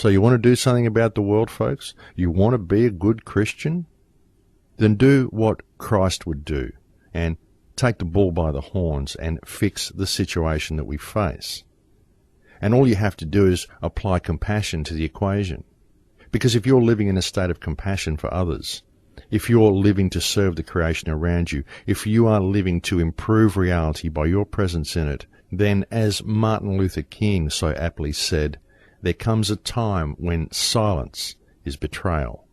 So you want to do something about the world, folks? You want to be a good Christian? Then do what Christ would do and take the bull by the horns and fix the situation that we face. And all you have to do is apply compassion to the equation. Because if you're living in a state of compassion for others, if you're living to serve the creation around you, if you are living to improve reality by your presence in it, then as Martin Luther King so aptly said, there comes a time when silence is betrayal.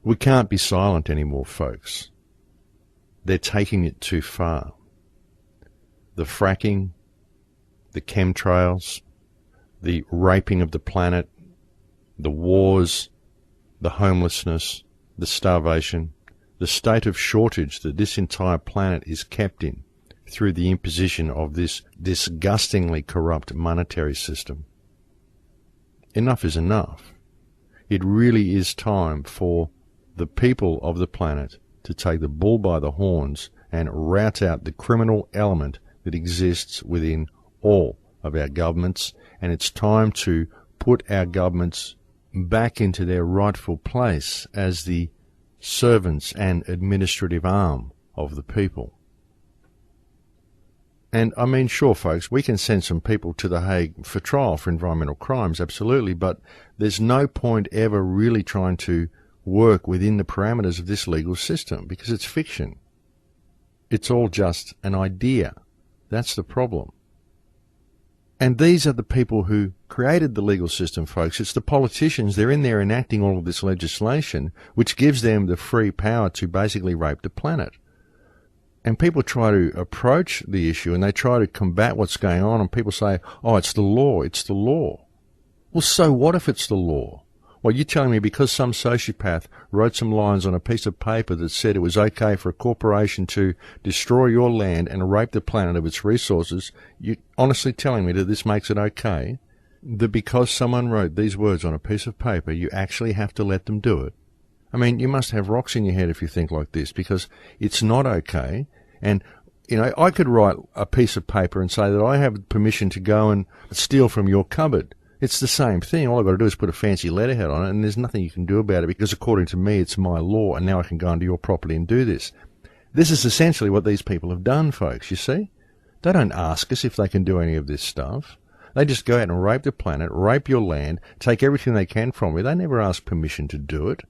We can't be silent anymore, folks. They're taking it too far. The fracking, the chemtrails, the raping of the planet, the wars, the homelessness, the starvation, the state of shortage that this entire planet is kept in through the imposition of this disgustingly corrupt monetary system. Enough is enough. It really is time for the people of the planet to take the bull by the horns and rout out the criminal element that exists within all of our governments, and it's time to put our governments back into their rightful place as the servants and administrative arm of the people. And I mean, sure, folks, we can send some people to The Hague for trial for environmental crimes, absolutely, but there's no point ever really trying to work within the parameters of this legal system because it's fiction. It's all just an idea. That's the problem. And these are the people who created the legal system, folks. It's the politicians. They're in there enacting all of this legislation, which gives them the free power to basically rape the planet. And people try to approach the issue and they try to combat what's going on, and people say, oh, it's the law, it's the law. Well, so what if it's the law? Well, you're telling me because some sociopath wrote some lines on a piece of paper that said it was okay for a corporation to destroy your land and rape the planet of its resources, you're honestly telling me that this makes it okay? That because someone wrote these words on a piece of paper, you actually have to let them do it? I mean, you must have rocks in your head if you think like this, because it's not okay. And, you know, I could write a piece of paper and say that I have permission to go and steal from your cupboard. It's the same thing. All I've got to do is put a fancy letterhead on it, and there's nothing you can do about it because according to me, it's my law, and now I can go onto your property and do this. This is essentially what these people have done, folks, you see? They don't ask us if they can do any of this stuff. They just go out and rape the planet, rape your land, take everything they can from you. They never ask permission to do it.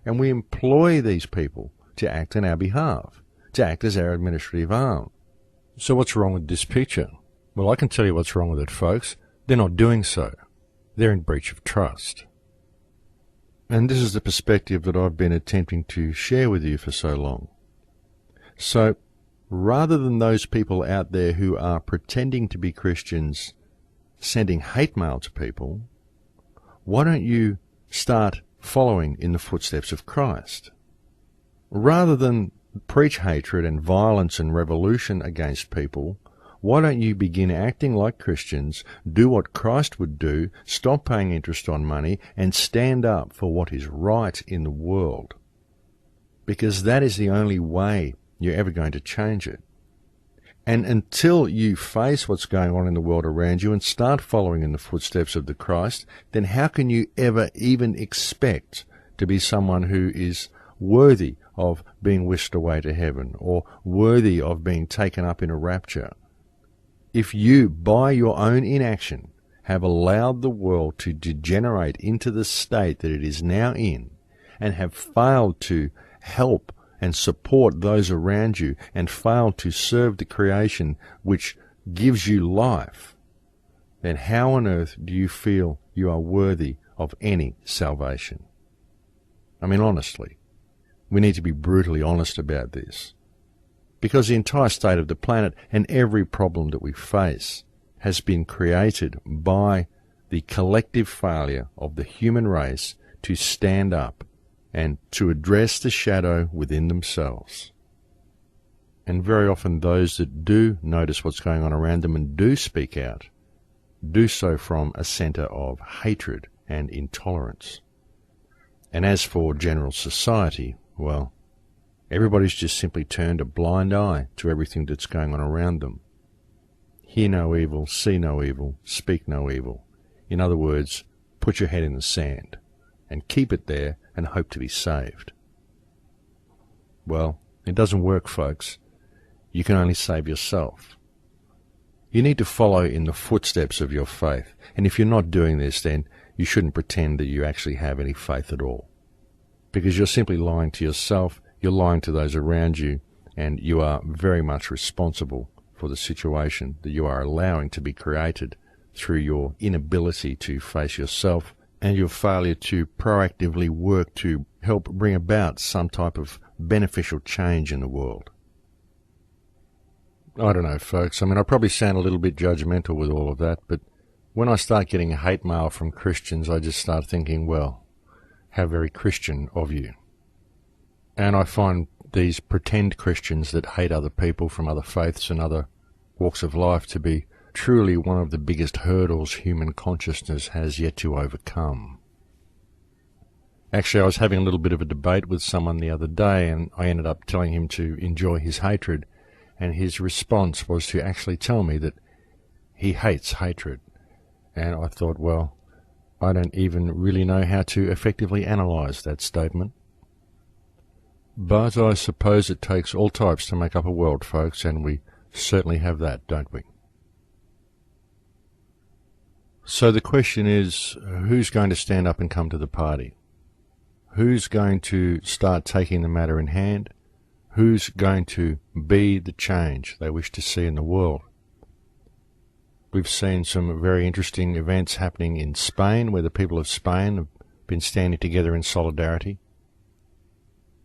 And we employ these people to act on our behalf, to act as our administrative arm. So what's wrong with this picture? Well, I can tell you what's wrong with it, folks. They're not doing so. They're in breach of trust. And this is the perspective that I've been attempting to share with you for so long. So, rather than those people out there who are pretending to be Christians sending hate mail to people, why don't you start following in the footsteps of Christ? Rather than preach hatred and violence and revolution against people, why don't you begin acting like Christians, do what Christ would do, stop paying interest on money, and stand up for what is right in the world? Because that is the only way you're ever going to change it. And until you face what's going on in the world around you and start following in the footsteps of the Christ, then how can you ever even expect to be someone who is worthy of being whisked away to heaven or worthy of being taken up in a rapture? If you, by your own inaction, have allowed the world to degenerate into the state that it is now in, and have failed to help and support those around you, and failed to serve the creation which gives you life, then how on earth do you feel you are worthy of any salvation? I mean, honestly, we need to be brutally honest about this. Because the entire state of the planet and every problem that we face has been created by the collective failure of the human race to stand up and to address the shadow within themselves. And very often those that do notice what's going on around them and do speak out, do so from a centre of hatred and intolerance. And as for general society, well, everybody's just simply turned a blind eye to everything that's going on around them. Hear no evil, see no evil, speak no evil. In other words, put your head in the sand and keep it there and hope to be saved. Well, it doesn't work, folks. You can only save yourself. You need to follow in the footsteps of your faith, and if you're not doing this, then you shouldn't pretend that you actually have any faith at all. Because you're simply lying to yourself, you're lying to those around you, and you are very much responsible for the situation that you are allowing to be created through your inability to face yourself and your failure to proactively work to help bring about some type of beneficial change in the world. I don't know, folks. I mean, I probably sound a little bit judgmental with all of that, but when I start getting hate mail from Christians, I just start thinking, well, how very Christian of you. And I find these pretend Christians that hate other people from other faiths and other walks of life to be truly one of the biggest hurdles human consciousness has yet to overcome. Actually, I was having a little bit of a debate with someone the other day, and I ended up telling him to enjoy his hatred, and his response was to actually tell me that he hates hatred. And I thought, well, I don't even really know how to effectively analyse that statement. But I suppose it takes all types to make up a world, folks, and we certainly have that, don't we? So the question is, who's going to stand up and come to the party? Who's going to start taking the matter in hand? Who's going to be the change they wish to see in the world? We've seen some very interesting events happening in Spain, where the people of Spain have been standing together in solidarity.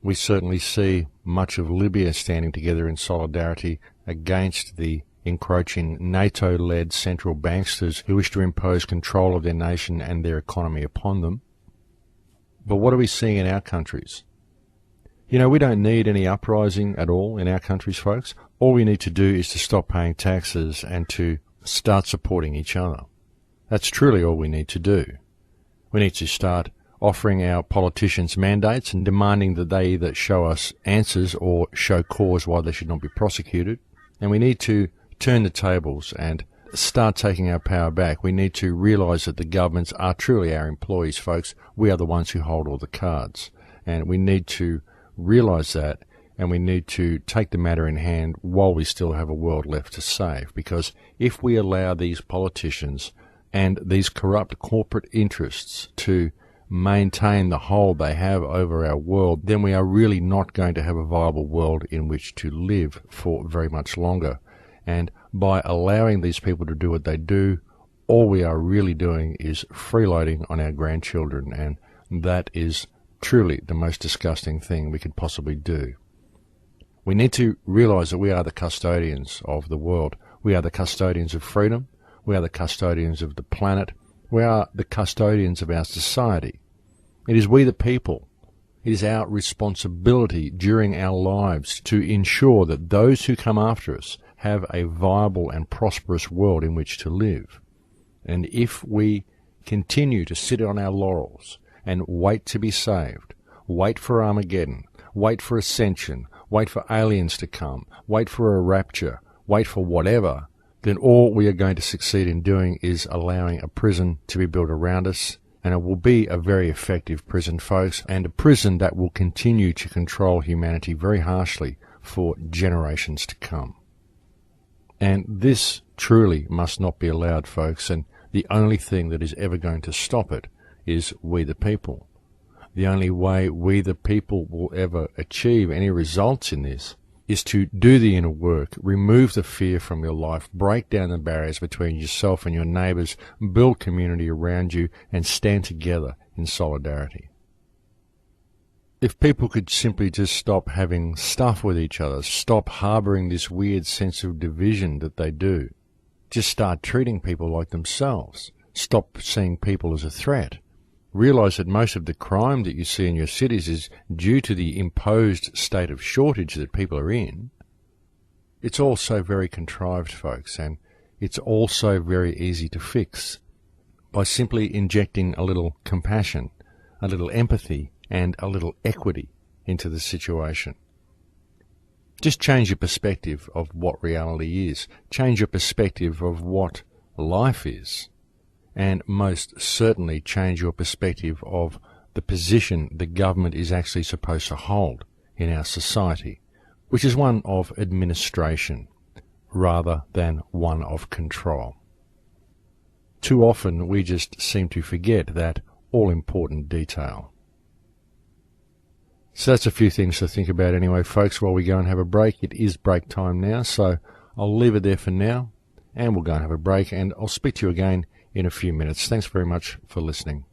We certainly see much of Libya standing together in solidarity against the encroaching NATO-led central banksters who wish to impose control of their nation and their economy upon them. But what are we seeing in our countries? You know, we don't need any uprising at all in our countries, folks. All we need to do is to stop paying taxes and to start supporting each other. That's truly all we need to do. We need to start offering our politicians mandates and demanding that they either show us answers or show cause why they should not be prosecuted. And we need to turn the tables and start taking our power back. We need to realise that the governments are truly our employees, folks. We are the ones who hold all the cards. And we need to realise that, and we need to take the matter in hand while we still have a world left to save. Because if we allow these politicians and these corrupt corporate interests to maintain the hold they have over our world, then we are really not going to have a viable world in which to live for very much longer. And by allowing these people to do what they do, all we are really doing is freeloading on our grandchildren, and that is truly the most disgusting thing we could possibly do. We need to realise that we are the custodians of the world. We are the custodians of freedom. We are the custodians of the planet. We are the custodians of our society. It is we the people. It is our responsibility during our lives to ensure that those who come after us have a viable and prosperous world in which to live. And if we continue to sit on our laurels and wait to be saved, wait for Armageddon, wait for ascension, wait for aliens to come, wait for a rapture, wait for whatever, then all we are going to succeed in doing is allowing a prison to be built around us, and it will be a very effective prison, folks, and a prison that will continue to control humanity very harshly for generations to come. And this truly must not be allowed, folks, and the only thing that is ever going to stop it is we the people. The only way we the people will ever achieve any results in this is to do the inner work, remove the fear from your life, break down the barriers between yourself and your neighbours, build community around you, and stand together in solidarity. If people could simply just stop having stuff with each other, stop harbouring this weird sense of division that they do, just start treating people like themselves, stop seeing people as a threat, realise that most of the crime that you see in your cities is due to the imposed state of shortage that people are in. It's all so very contrived, folks, and it's also very easy to fix by simply injecting a little compassion, a little empathy, and a little equity into the situation. Just change your perspective of what reality is. Change your perspective of what life is. and most certainly change your perspective of the position the government is actually supposed to hold in our society, which is one of administration rather than one of control. Too often we just seem to forget that all-important detail. So that's a few things to think about anyway, folks, while we go and have a break. It is break time now, so I'll leave it there for now, and we'll go and have a break, and I'll speak to you again in a few minutes. Thanks very much for listening.